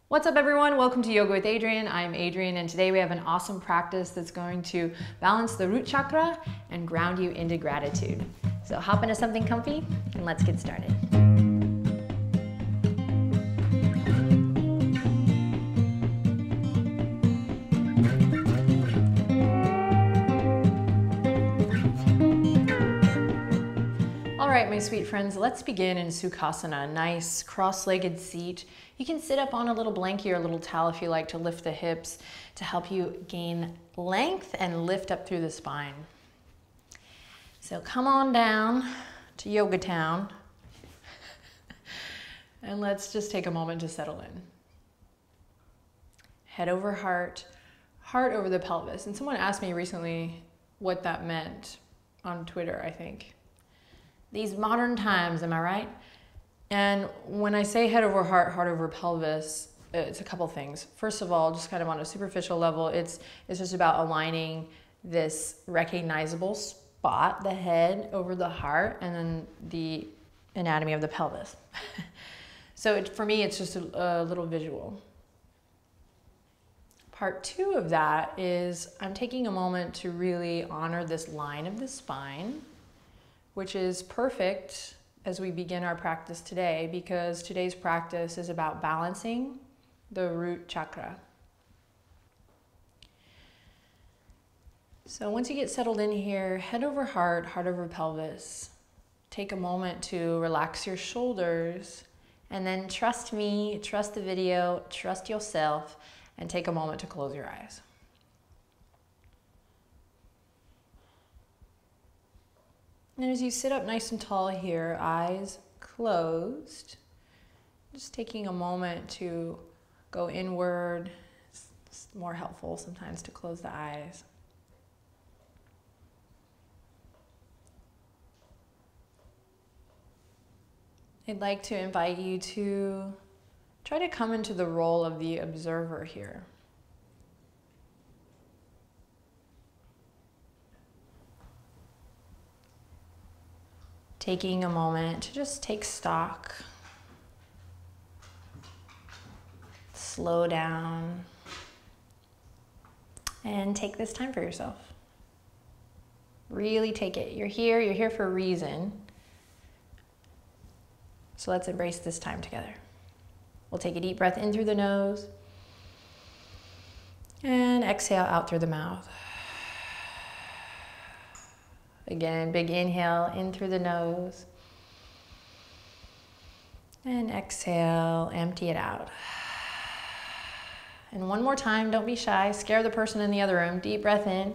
What's up everyone? Welcome to Yoga with Adriene. I'm Adriene and today we have an awesome practice that's going to balance the root chakra and ground you into gratitude. So hop into something comfy and let's get started. All right, my sweet friends, let's begin in Sukhasana, a nice cross-legged seat. You can sit up on a little blanket or a little towel if you like to lift the hips to help you gain length and lift up through the spine. So come on down to Yoga Town and let's just take a moment to settle in. Head over heart, heart over the pelvis. And someone asked me recently what that meant on Twitter, I think. These modern times, am I right? And when I say head over heart, heart over pelvis, it's a couple things. First of all, just kind of on a superficial level, it's just about aligning this recognizable spot, the head over the heart, and then the anatomy of the pelvis. So for me, it's just a little visual. Part two of that is I'm taking a moment to really honor this line of the spine, which is perfect as we begin our practice today, because today's practice is about balancing the root chakra. So once you get settled in here, head over heart, heart over pelvis. Take a moment to relax your shoulders, and then trust me, trust the video, trust yourself, and take a moment to close your eyes. And as you sit up nice and tall here, eyes closed, just taking a moment to go inward. It's more helpful sometimes to close the eyes. I'd like to invite you to try to come into the role of the observer here. Taking a moment to just take stock, slow down, and take this time for yourself. Really take it. You're here for a reason. So let's embrace this time together. We'll take a deep breath in through the nose and exhale out through the mouth. Again, big inhale in through the nose. And exhale, empty it out. And one more time, don't be shy. Scare the person in the other room. Deep breath in.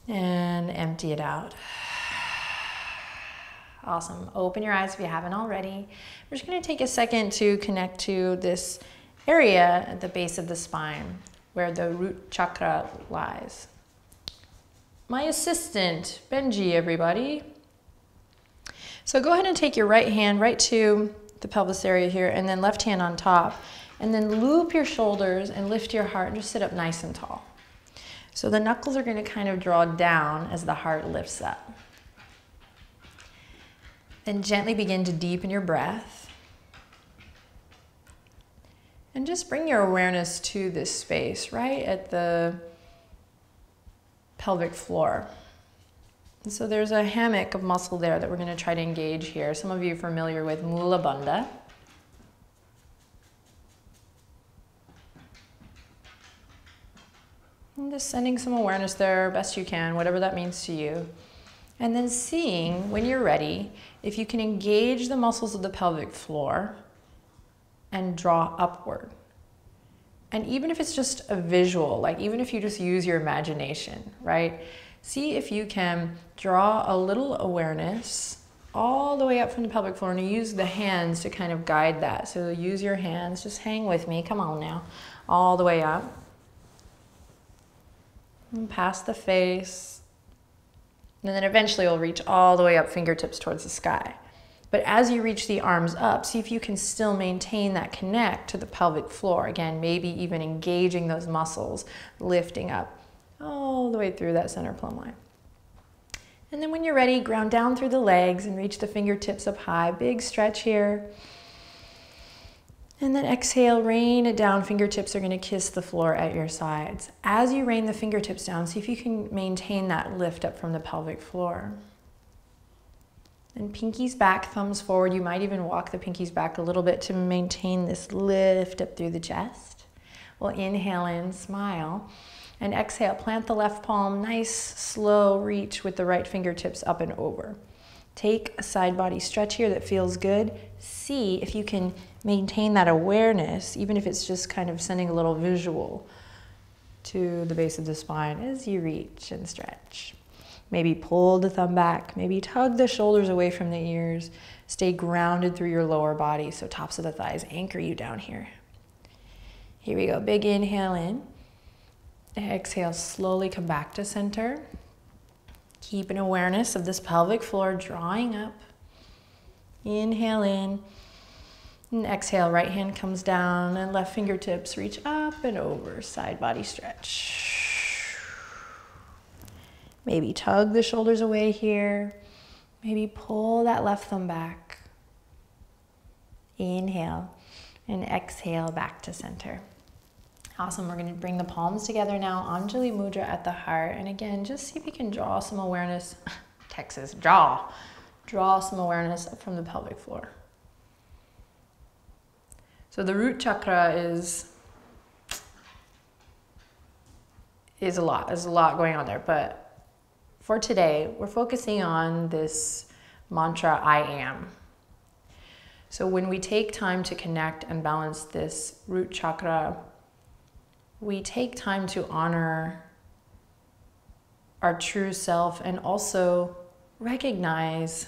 And empty it out. Awesome. Open your eyes if you haven't already. We're just going to take a second to connect to this area at the base of the spine where the root chakra lies. My assistant, Benji, everybody. So go ahead and take your right hand right to the pelvis area here, and then left hand on top, and then loop your shoulders and lift your heart and just sit up nice and tall. So the knuckles are going to kind of draw down as the heart lifts up. Then gently begin to deepen your breath. And just bring your awareness to this space right at the pelvic floor. And so there's a hammock of muscle there that we're going to try to engage here. Some of you are familiar with Muladhara. And just sending some awareness there best you can, whatever that means to you. And then seeing, when you're ready, if you can engage the muscles of the pelvic floor and draw upward. And even if it's just a visual, like even if you just use your imagination, right? See if you can draw a little awareness all the way up from the pelvic floor, and you use the hands to kind of guide that. So use your hands, just hang with me, come on now, all the way up. And past the face. And then eventually we'll reach all the way up, fingertips towards the sky. But as you reach the arms up, see if you can still maintain that connect to the pelvic floor. Again, maybe even engaging those muscles, lifting up all the way through that center plumb line. And then when you're ready, ground down through the legs and reach the fingertips up high. Big stretch here. And then exhale, rain it down. Fingertips are going to kiss the floor at your sides. As you rain the fingertips down, see if you can maintain that lift up from the pelvic floor. And pinkies back, thumbs forward. You might even walk the pinkies back a little bit to maintain this lift up through the chest. We'll inhale in, smile. And exhale, plant the left palm, nice slow reach with the right fingertips up and over. Take a side body stretch here that feels good. See if you can maintain that awareness, even if it's just kind of sending a little visual to the base of the spine as you reach and stretch. Maybe pull the thumb back, maybe tug the shoulders away from the ears. Stay grounded through your lower body, so tops of the thighs anchor you down here. Here we go, big inhale in. Exhale, slowly come back to center. Keep an awareness of this pelvic floor drawing up. Inhale in. And exhale, right hand comes down and left fingertips reach up and over. Side body stretch. Maybe tug the shoulders away here. Maybe pull that left thumb back. Inhale and exhale back to center. Awesome, we're going to bring the palms together now, Anjali Mudra at the heart. And again, just see if you can draw some awareness, Texas, draw some awareness up from the pelvic floor. So the root chakra is a lot. There's a lot going on there, but for today, we're focusing on this mantra, I am. So when we take time to connect and balance this root chakra, we take time to honor our true self and also recognize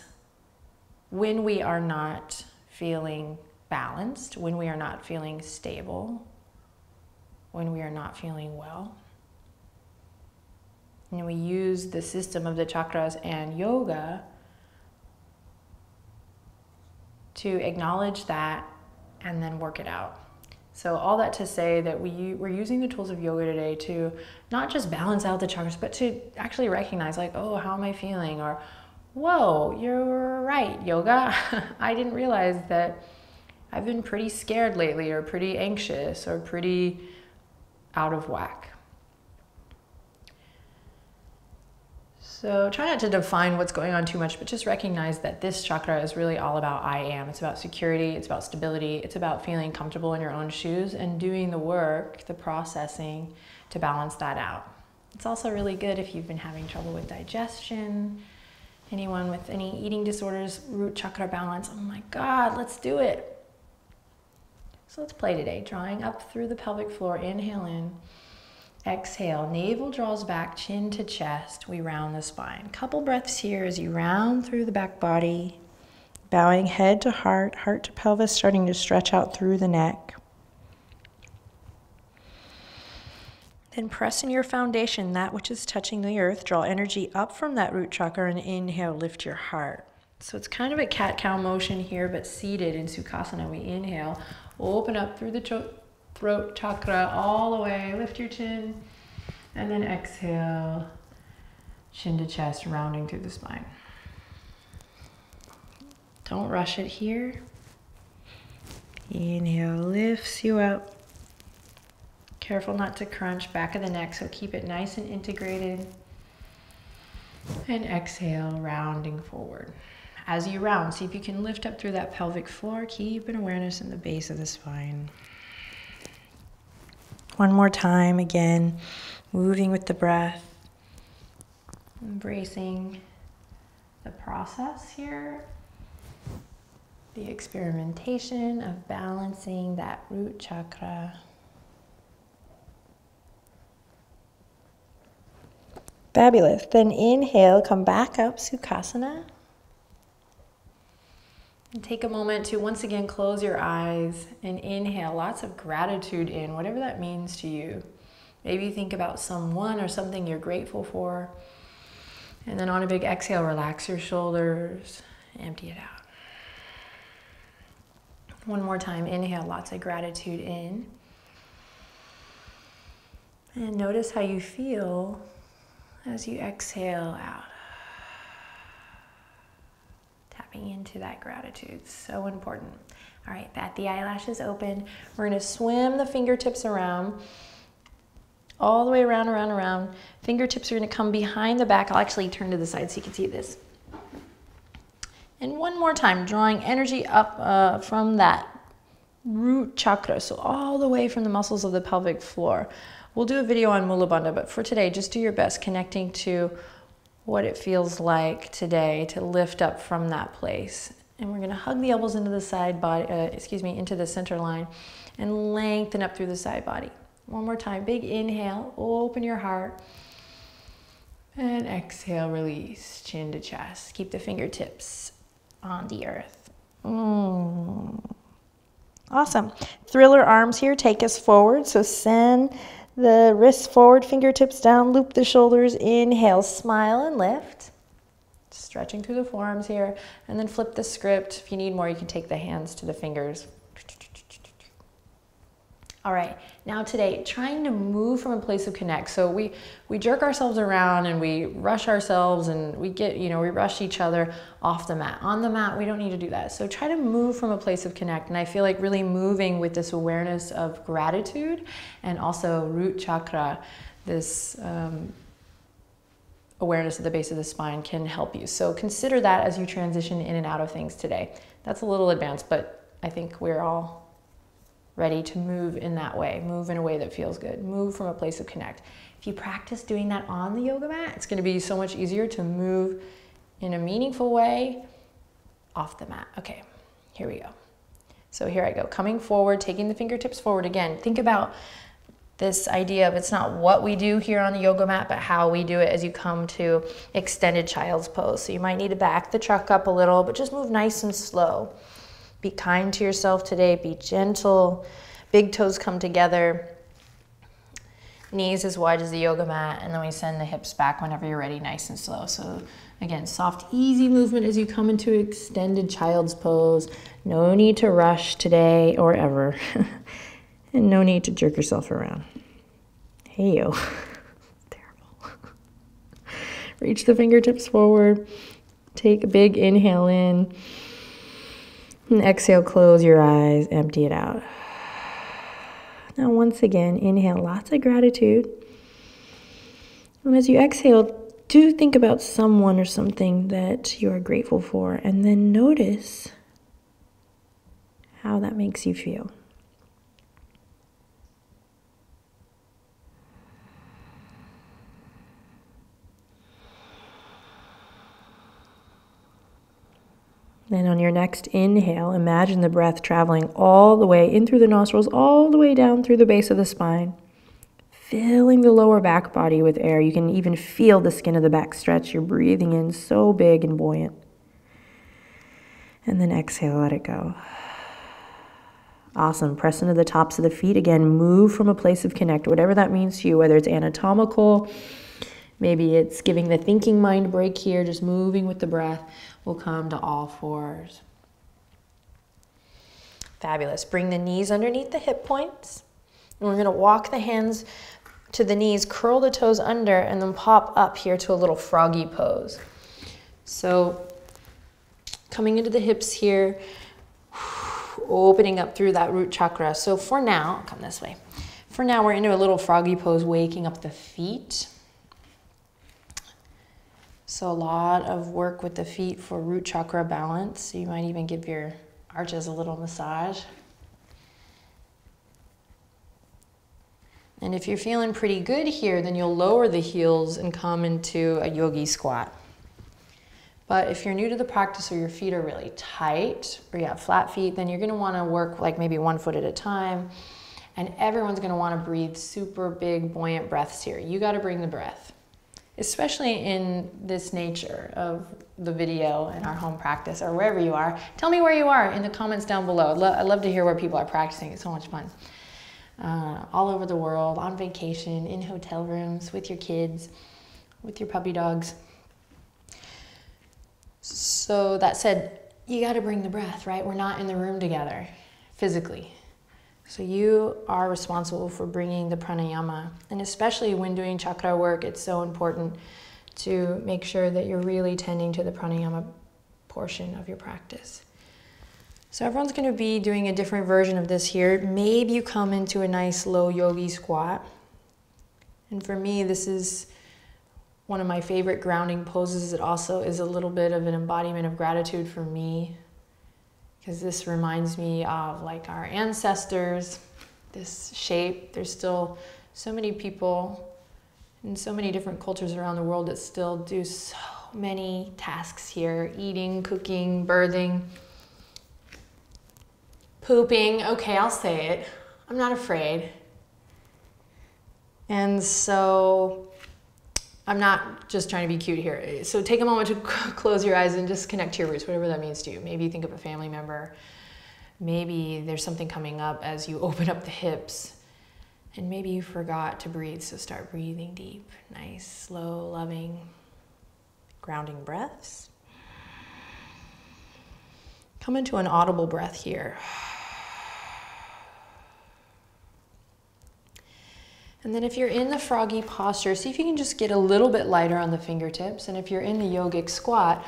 when we are not feeling balanced, when we are not feeling stable, when we are not feeling well. And we use the system of the chakras and yoga to acknowledge that and then work it out. So all that to say that we're using the tools of yoga today to not just balance out the chakras, but to actually recognize like, oh, how am I feeling? Or, whoa, you're right, yoga. I didn't realize that I've been pretty scared lately, or pretty anxious, or pretty out of whack. So try not to define what's going on too much, but just recognize that this chakra is really all about I am. It's about security, it's about stability, it's about feeling comfortable in your own shoes and doing the work, the processing to balance that out. It's also really good if you've been having trouble with digestion, anyone with any eating disorders, root chakra balance. Oh my God, let's do it. So let's play today, drawing up through the pelvic floor, inhale in. Exhale, navel draws back, chin to chest. We round the spine. Couple breaths here as you round through the back body, bowing head to heart, heart to pelvis, starting to stretch out through the neck. Then press in your foundation, that which is touching the earth. Draw energy up from that root chakra and inhale, lift your heart. So it's kind of a cat-cow motion here, but seated in Sukhasana. We inhale, open up through the throat chakra all the way, lift your chin, and then exhale, chin to chest, rounding through the spine. Don't rush it here. Inhale, lifts you up. Careful not to crunch, back of the neck, so keep it nice and integrated. And exhale, rounding forward. As you round, see if you can lift up through that pelvic floor. Keep an awareness in the base of the spine. One more time, again, moving with the breath, embracing the process here, the experimentation of balancing that root chakra. Fabulous. Then inhale, come back up, Sukhasana. And take a moment to once again close your eyes and inhale lots of gratitude in, whatever that means to you. Maybe think about someone or something you're grateful for. And then on a big exhale, relax your shoulders, empty it out. One more time, inhale lots of gratitude in. And notice how you feel as you exhale out. Tapping into that gratitude, so important. All right, bat the eyelashes open. We're gonna swim the fingertips around, all the way around, around, around. Fingertips are gonna come behind the back. I'll actually turn to the side so you can see this. And one more time, drawing energy up from that root chakra, so all the way from the muscles of the pelvic floor. We'll do a video on Muladhara, but for today, just do your best connecting to what it feels like today to lift up from that place. And we're gonna hug the elbows into the side body, into the center line, and lengthen up through the side body. One more time, big inhale, open your heart. And exhale, release, chin to chest. Keep the fingertips on the earth. Awesome. Thriller arms here, take us forward. So send the wrists forward, fingertips down, loop the shoulders. Inhale, smile and lift. Stretching through the forearms here. And then flip the script. If you need more, you can take the hands to the fingers. All right, now today, trying to move from a place of connect. So we jerk ourselves around and we rush ourselves and we rush each other off the mat. On the mat, we don't need to do that. So try to move from a place of connect. And I feel like really moving with this awareness of gratitude and also root chakra, this awareness at the base of the spine can help you. So consider that as you transition in and out of things today. That's a little advanced, but I think we're all ready to move in that way, move in a way that feels good, move from a place of connect. If you practice doing that on the yoga mat, it's gonna be so much easier to move in a meaningful way off the mat. Okay, here we go. So here I go, coming forward, taking the fingertips forward again. Think about this idea of it's not what we do here on the yoga mat, but how we do it as you come to extended child's pose. So you might need to back the truck up a little, but just move nice and slow. Be kind to yourself today, be gentle. Big toes come together. Knees as wide as the yoga mat, and then we send the hips back whenever you're ready, nice and slow. So again, soft, easy movement as you come into extended child's pose. No need to rush today or ever. And no need to jerk yourself around. Hey-yo. Terrible. Reach the fingertips forward. Take a big inhale in. And exhale, close your eyes, empty it out. Now once again, inhale lots of gratitude. And as you exhale, do think about someone or something that you are grateful for, and then notice how that makes you feel. Then on your next inhale, imagine the breath traveling all the way in through the nostrils, all the way down through the base of the spine, filling the lower back body with air. You can even feel the skin of the back stretch. You're breathing in so big and buoyant. And then exhale, let it go. Awesome. Press into the tops of the feet. Again, move from a place of connect, whatever that means to you, whether it's anatomical, maybe it's giving the thinking mind break here, just moving with the breath. We'll come to all fours. Fabulous. Bring the knees underneath the hip points. And we're going to walk the hands to the knees, curl the toes under, and then pop up here to a little froggy pose. So coming into the hips here, opening up through that root chakra. So for now, come this way. For now, we're into a little froggy pose, waking up the feet. So a lot of work with the feet for root chakra balance. So you might even give your arches a little massage. And if you're feeling pretty good here, then you'll lower the heels and come into a yogi squat. But if you're new to the practice or your feet are really tight or you have flat feet, then you're gonna wanna work like maybe 1 foot at a time. And everyone's gonna wanna breathe super big, buoyant breaths here. You gotta bring the breath. Especially in this nature of the video in our home practice or wherever you are. Tell me where you are in the comments down below. I love to hear where people are practicing. It's so much fun. All over the world, on vacation, in hotel rooms, with your kids, with your puppy dogs. So that said, you gotta bring the breath, right? We're not in the room together physically. So you are responsible for bringing the pranayama. And especially when doing chakra work, it's so important to make sure that you're really tending to the pranayama portion of your practice. So everyone's going to be doing a different version of this here. Maybe you come into a nice low yogi squat. And for me, this is one of my favorite grounding poses. It also is a little bit of an embodiment of gratitude for me, because this reminds me of like our ancestors, this shape. There's still so many people in so many different cultures around the world that still do so many tasks here: eating, cooking, birthing, pooping. Okay, I'll say it. I'm not afraid. And so I'm not just trying to be cute here. So take a moment to close your eyes and just connect to your roots, whatever that means to you. Maybe you think of a family member. Maybe there's something coming up as you open up the hips. And maybe you forgot to breathe, so start breathing deep. Nice, slow, loving, grounding breaths. Come into an audible breath here. And then if you're in the froggy posture, see if you can just get a little bit lighter on the fingertips. And if you're in the yogic squat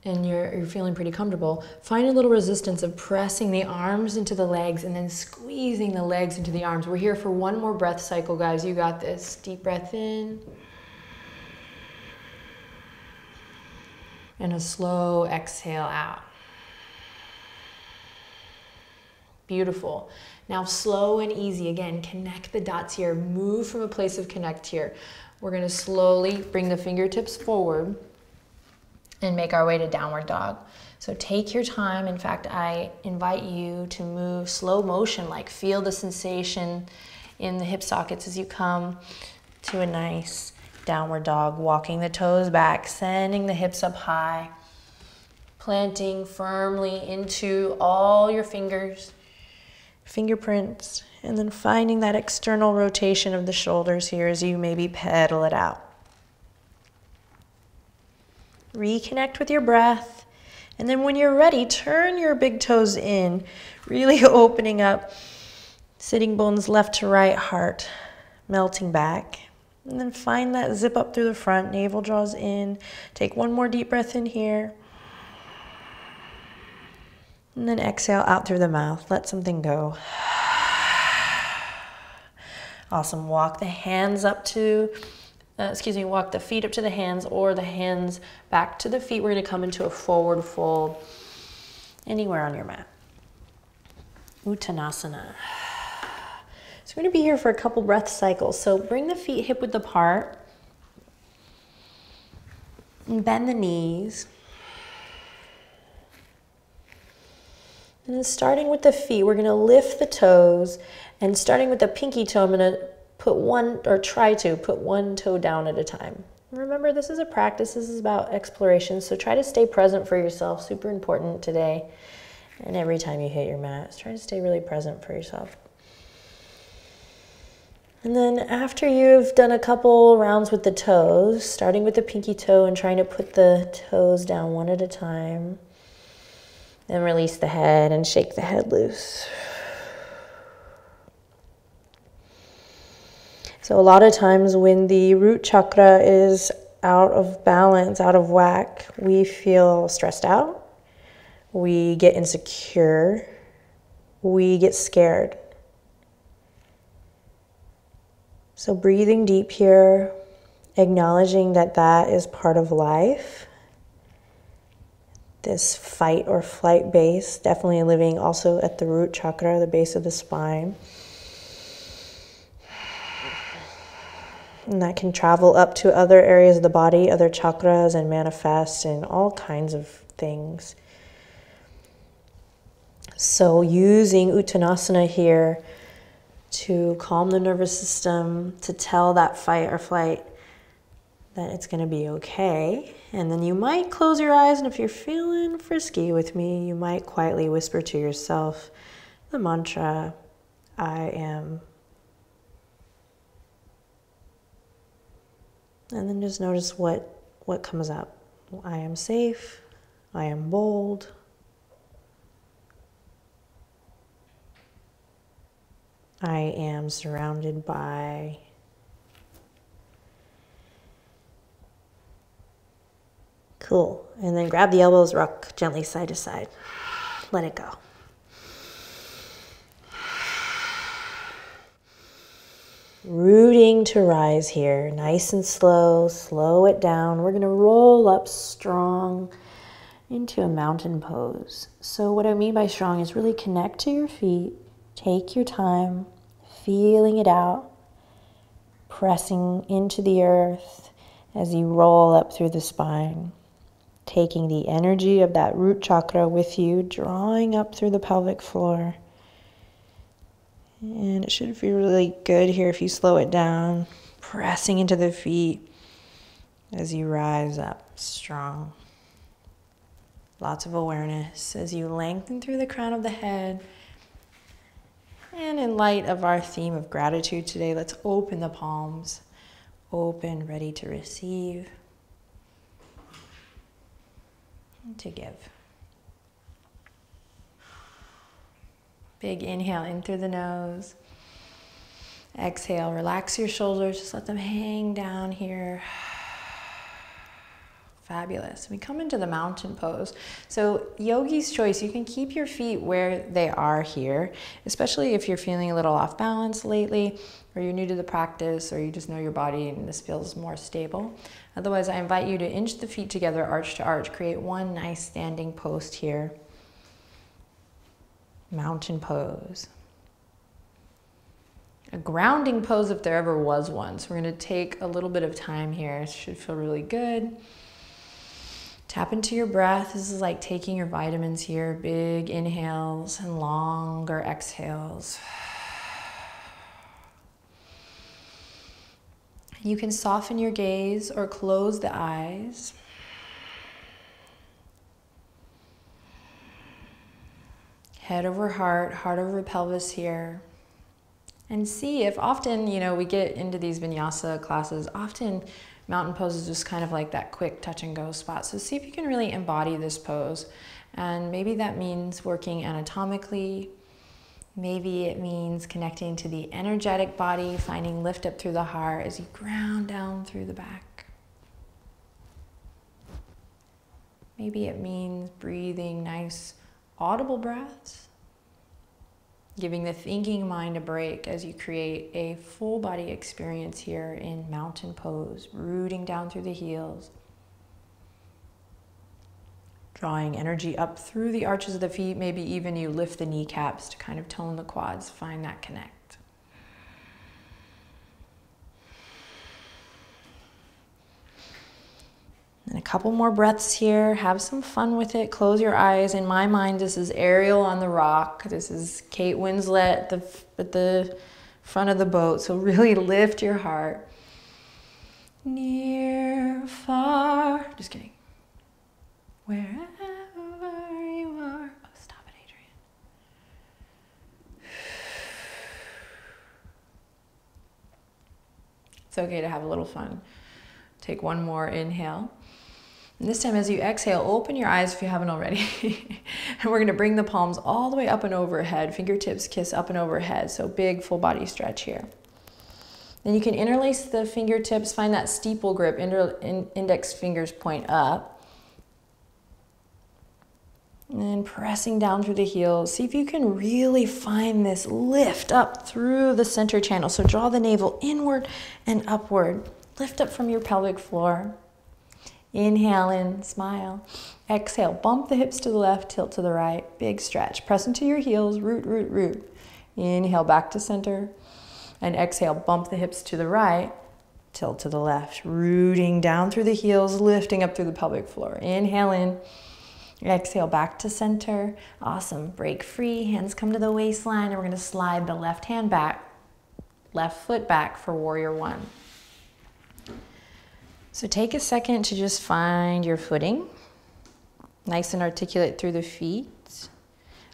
and you're feeling pretty comfortable, find a little resistance of pressing the arms into the legs and then squeezing the legs into the arms. We're here for one more breath cycle, guys. You got this. Deep breath in. And a slow exhale out. Beautiful. Now slow and easy. Again, connect the dots here. Move from a place of connect here. We're going to slowly bring the fingertips forward and make our way to downward dog. So take your time. In fact, I invite you to move slow motion, like feel the sensation in the hip sockets as you come to a nice downward dog, walking the toes back, sending the hips up high, planting firmly into all your fingers, fingerprints, and then finding that external rotation of the shoulders here as you maybe pedal it out. Reconnect with your breath, and then when you're ready, turn your big toes in, really opening up, sitting bones left to right, heart melting back. And then find that zip up through the front, navel draws in. Take one more deep breath in here. And then exhale out through the mouth. Let something go. Awesome. Walk the hands up to, walk the feet up to the hands or the hands back to the feet. We're going to come into a forward fold anywhere on your mat. Uttanasana. So we're going to be here for a couple breath cycles. So bring the feet hip width apart. And bend the knees. And then starting with the feet, we're going to lift the toes, and starting with the pinky toe, I'm going to put one, or try to put one toe down at a time. Remember, this is a practice. This is about exploration, so try to stay present for yourself. Super important today. And every time you hit your mat, try to stay really present for yourself. And then after you've done a couple rounds with the toes, starting with the pinky toe and trying to put the toes down one at a time, then release the head and shake the head loose. So a lot of times when the root chakra is out of balance, out of whack, we feel stressed out, we get insecure, we get scared. So breathing deep here, acknowledging that that is part of life. This fight or flight base, definitely living also at the root chakra, the base of the spine. And that can travel up to other areas of the body, other chakras, and manifest in all kinds of things. So using Uttanasana here to calm the nervous system, to tell that fight or flight that it's going to be okay. And then you might close your eyes, and if you're feeling frisky with me, you might quietly whisper to yourself the mantra, I am. And then just notice what comes up. I am safe. I am bold. I am surrounded by. Cool. And then grab the elbows, rock gently side to side. Let it go. Rooting to rise here, nice and slow, slow it down. We're gonna roll up strong into a mountain pose. So what I mean by strong is really connect to your feet, take your time, feeling it out, pressing into the earth as you roll up through the spine. Taking the energy of that root chakra with you, drawing up through the pelvic floor. And it should feel really good here if you slow it down, pressing into the feet as you rise up strong. Lots of awareness as you lengthen through the crown of the head. And in light of our theme of gratitude today, let's open the palms. Open, ready to receive. To give. Big inhale in through the nose. Exhale, relax your shoulders, just let them hang down here. Fabulous. We come into the mountain pose. So yogi's choice, you can keep your feet where they are here, especially if you're feeling a little off balance lately, or you're new to the practice, or you just know your body and this feels more stable. Otherwise, I invite you to inch the feet together, arch to arch. Create one nice standing post here. Mountain pose. A grounding pose if there ever was one. So we're going to take a little bit of time here. It should feel really good. Tap into your breath. This is like taking your vitamins here. Big inhales and longer exhales. You can soften your gaze or close the eyes. Head over heart, heart over pelvis here. And see if often, we get into these vinyasa classes, often mountain pose is just kind of like that quick touch and go spot. So see if you can really embody this pose. And maybe that means working anatomically. Maybe it means connecting to the energetic body, finding lift up through the heart as you ground down through the back. Maybe it means breathing nice, audible breaths, giving the thinking mind a break as you create a full body experience here in mountain pose, rooting down through the heels. Drawing energy up through the arches of the feet, maybe even you lift the kneecaps to kind of tone the quads, find that connect. And a couple more breaths here, have some fun with it, close your eyes. In my mind, this is Ariel on the rock. This is Kate Winslet at the front of the boat, so really lift your heart. Near, far, just kidding. Wherever you are. Oh, stop it, Adriene. It's okay to have a little fun. Take one more inhale. And this time as you exhale, open your eyes if you haven't already. And we're going to bring the palms all the way up and overhead. Fingertips kiss up and overhead. So big full body stretch here. Then you can interlace the fingertips. Find that steeple grip. Index fingers point up. And pressing down through the heels. See if you can really find this lift up through the center channel. So draw the navel inward and upward. Lift up from your pelvic floor. Inhale in, smile. Exhale, bump the hips to the left, tilt to the right. Big stretch. Press into your heels, root, root, root. Inhale back to center. And exhale, bump the hips to the right, tilt to the left. Rooting down through the heels, lifting up through the pelvic floor. Inhale in. Exhale back to center. Awesome. Break free. Hands come to the waistline. And we're going to slide the left hand back, left foot back for warrior one. So take a second to just find your footing. Nice and articulate through the feet.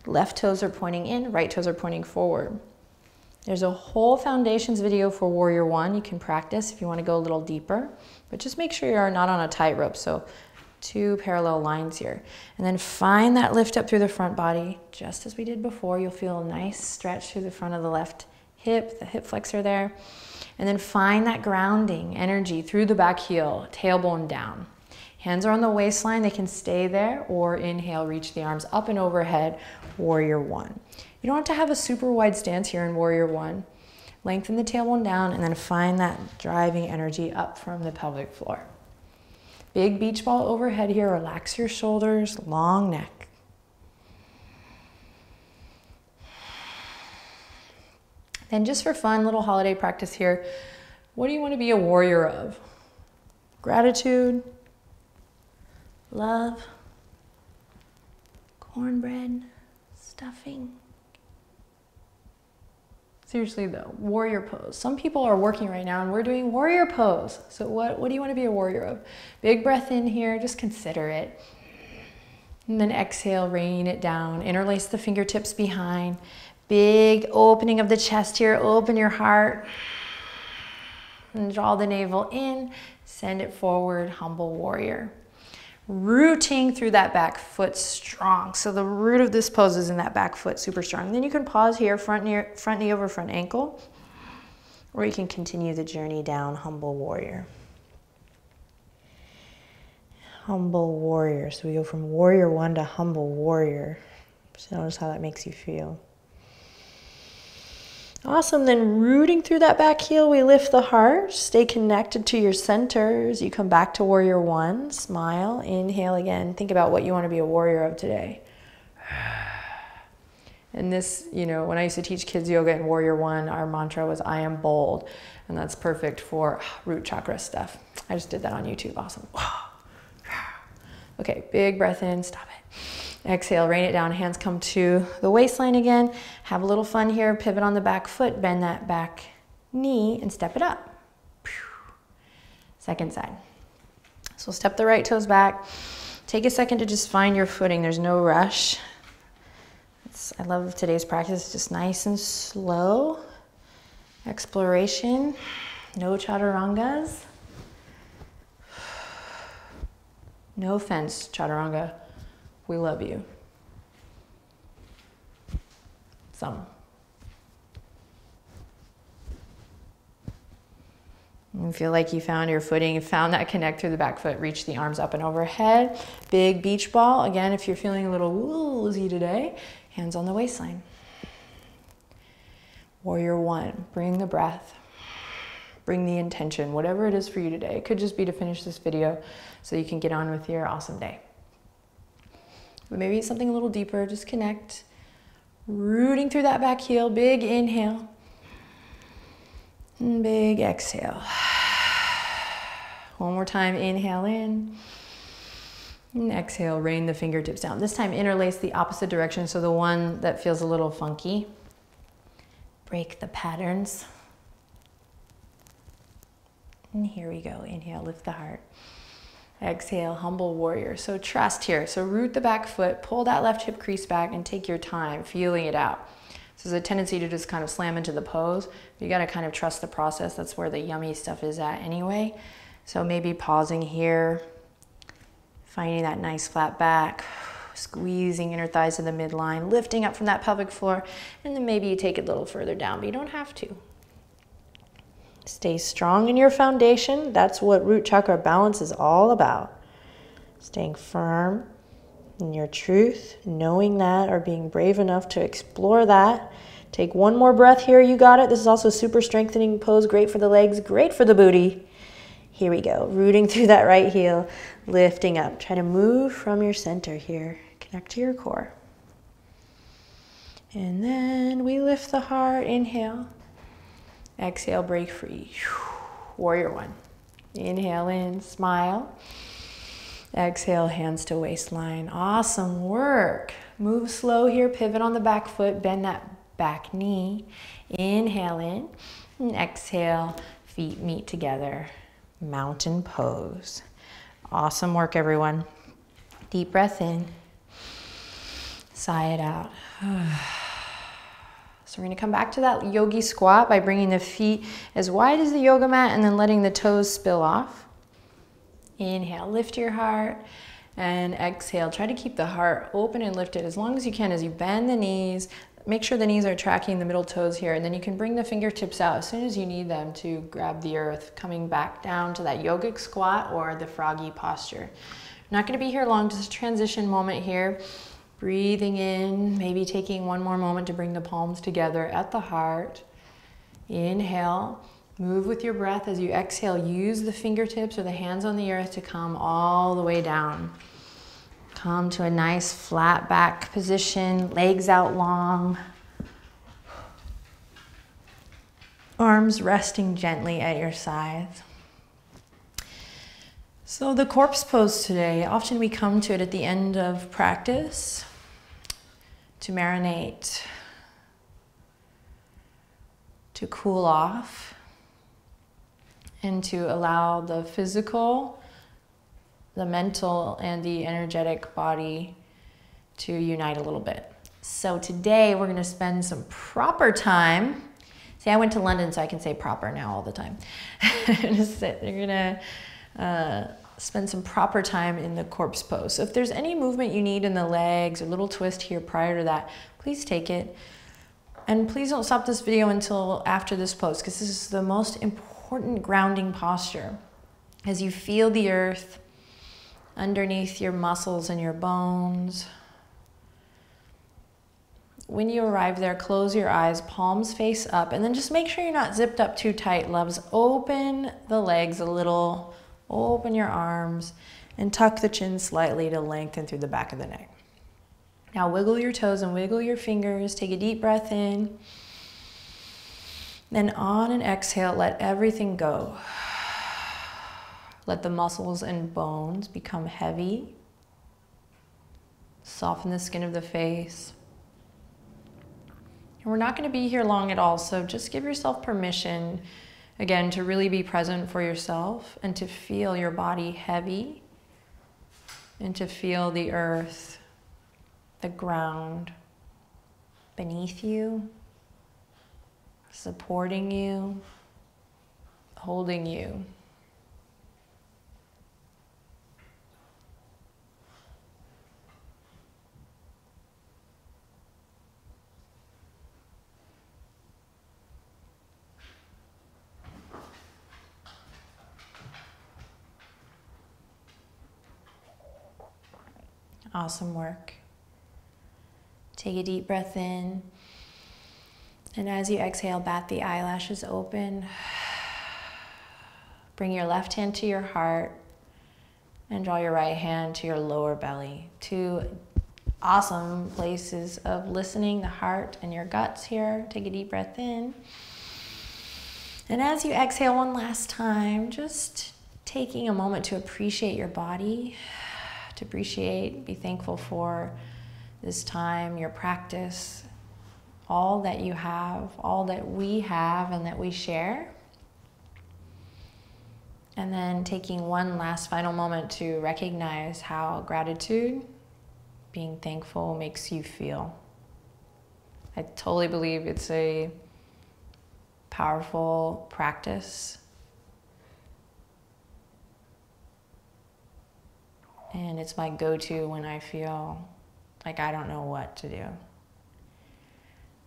Left toes are pointing in, right toes are pointing forward. There's a whole foundations video for warrior one. You can practice if you want to go a little deeper, but just make sure you're not on a tightrope. So 2 parallel lines here. And then find that lift up through the front body. Just as we did before, you'll feel a nice stretch through the front of the left hip, the hip flexor there. And then find that grounding energy through the back heel, tailbone down. Hands are on the waistline, they can stay there, or inhale, reach the arms up and overhead, warrior one. You don't have to have a super wide stance here in warrior one. Lengthen the tailbone down and then find that driving energy up from the pelvic floor. Big beach ball overhead here. Relax your shoulders, long neck. Then just for fun, little holiday practice here. What do you want to be a warrior of? Gratitude, love, cornbread, stuffing. Seriously though, warrior pose. Some people are working right now and we're doing warrior pose. So what do you want to be a warrior of? Big breath in here, just consider it. And then exhale, rain it down. Interlace the fingertips behind. Big opening of the chest here, open your heart. And draw the navel in, send it forward, humble warrior. Rooting through that back foot strong. So the root of this pose is in that back foot, super strong. Then you can pause here, front knee over front ankle, or you can continue the journey down, humble warrior. Humble warrior. So we go from warrior one to humble warrior. So notice how that makes you feel. Awesome, then rooting through that back heel, we lift the heart, stay connected to your center as you come back to warrior one, smile, inhale again. Think about what you want to be a warrior of today. And this, you know, when I used to teach kids yoga in warrior one, our mantra was, I am bold. And that's perfect for root chakra stuff. I just did that on YouTube, awesome. Okay, big breath in, stop it. Exhale, rain it down, hands come to the waistline again. Have a little fun here, pivot on the back foot, bend that back knee and step it up. Second side. So step the right toes back. Take a second to just find your footing. There's no rush. I love today's practice, just nice and slow. Exploration, no chaturangas. No offense, chaturanga. We love you. Some. You feel like you found your footing, you found that connect through the back foot, reach the arms up and overhead. Big beach ball. Again, if you're feeling a little woozy today, hands on the waistline. Warrior one, bring the breath. Bring the intention, whatever it is for you today. It could just be to finish this video so you can get on with your awesome day. But maybe it's something a little deeper, just connect. Rooting through that back heel, big inhale. And big exhale. One more time, inhale in. And exhale, rain the fingertips down. This time interlace the opposite direction, so the one that feels a little funky. Break the patterns. And here we go, inhale, lift the heart. Exhale, humble warrior. So trust here. So root the back foot, pull that left hip crease back and take your time, feeling it out. So there's a tendency to just kind of slam into the pose. You got to kind of trust the process. That's where the yummy stuff is at anyway. So maybe pausing here, finding that nice flat back, squeezing inner thighs to the midline, lifting up from that pelvic floor, and then maybe you take it a little further down, but you don't have to. Stay strong in your foundation. That's what root chakra balance is all about. Staying firm in your truth, knowing that, or being brave enough to explore that. Take one more breath here. You got it. This is also super strengthening pose. Great for the legs, great for the booty. Here we go. Rooting through that right heel, lifting up. Try to move from your center here. Connect to your core. And then we lift the heart. Inhale. Exhale, break free. Warrior one. Inhale in, smile. Exhale, hands to waistline. Awesome work. Move slow here, pivot on the back foot, bend that back knee. Inhale in, and exhale, feet meet together. Mountain pose. Awesome work, everyone. Deep breath in. Sigh it out. So we're gonna come back to that yogi squat by bringing the feet as wide as the yoga mat and then letting the toes spill off. Inhale, lift your heart, and exhale. Try to keep the heart open and lifted as long as you can as you bend the knees. Make sure the knees are tracking the middle toes here, and then you can bring the fingertips out as soon as you need them to grab the earth, coming back down to that yogic squat or the froggy posture. I'm not gonna be here long, just a transition moment here. Breathing in, maybe taking one more moment to bring the palms together at the heart. Inhale, move with your breath. As you exhale, use the fingertips or the hands on the earth to come all the way down. Come to a nice flat back position, legs out long. Arms resting gently at your sides. So the corpse pose today, often we come to it at the end of practice to marinate, to cool off, and to allow the physical, the mental, and the energetic body to unite a little bit. So today we're going to spend some proper time. See, I went to London, so I can say proper now all the time. You're going to spend some proper time in the corpse pose. So if there's any movement you need in the legs, or a little twist here prior to that, please take it. And please don't stop this video until after this pose, because this is the most important grounding posture. As you feel the earth underneath your muscles and your bones. When you arrive there, close your eyes, palms face up, and then just make sure you're not zipped up too tight, loves. Open the legs a little, open your arms, and tuck the chin slightly to lengthen through the back of the neck. Now wiggle your toes and wiggle your fingers. Take a deep breath in. Then on an exhale, let everything go. Let the muscles and bones become heavy. Soften the skin of the face. And we're not going to be here long at all, so just give yourself permission, again, to really be present for yourself and to feel your body heavy and to feel the earth, the ground beneath you, supporting you, holding you. Awesome work. Take a deep breath in. And as you exhale, bat the eyelashes open. Bring your left hand to your heart and draw your right hand to your lower belly. Two awesome places of listening, the heart and your guts here. Take a deep breath in. And as you exhale one last time, just taking a moment to appreciate your body, to appreciate, be thankful for this time, your practice, all that you have, all that we have and that we share. And then taking one last final moment to recognize how gratitude, being thankful, makes you feel. I totally believe it's a powerful practice. And it's my go-to when I feel like I don't know what to do.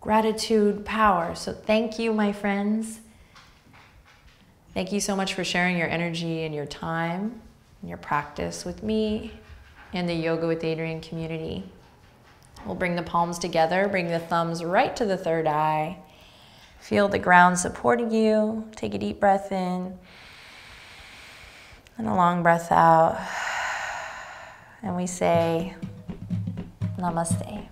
Gratitude, power. So thank you, my friends. Thank you so much for sharing your energy and your time and your practice with me and the Yoga with Adriene community. We'll bring the palms together, bring the thumbs right to the third eye. Feel the ground supporting you. Take a deep breath in and a long breath out. And we say, Namaste.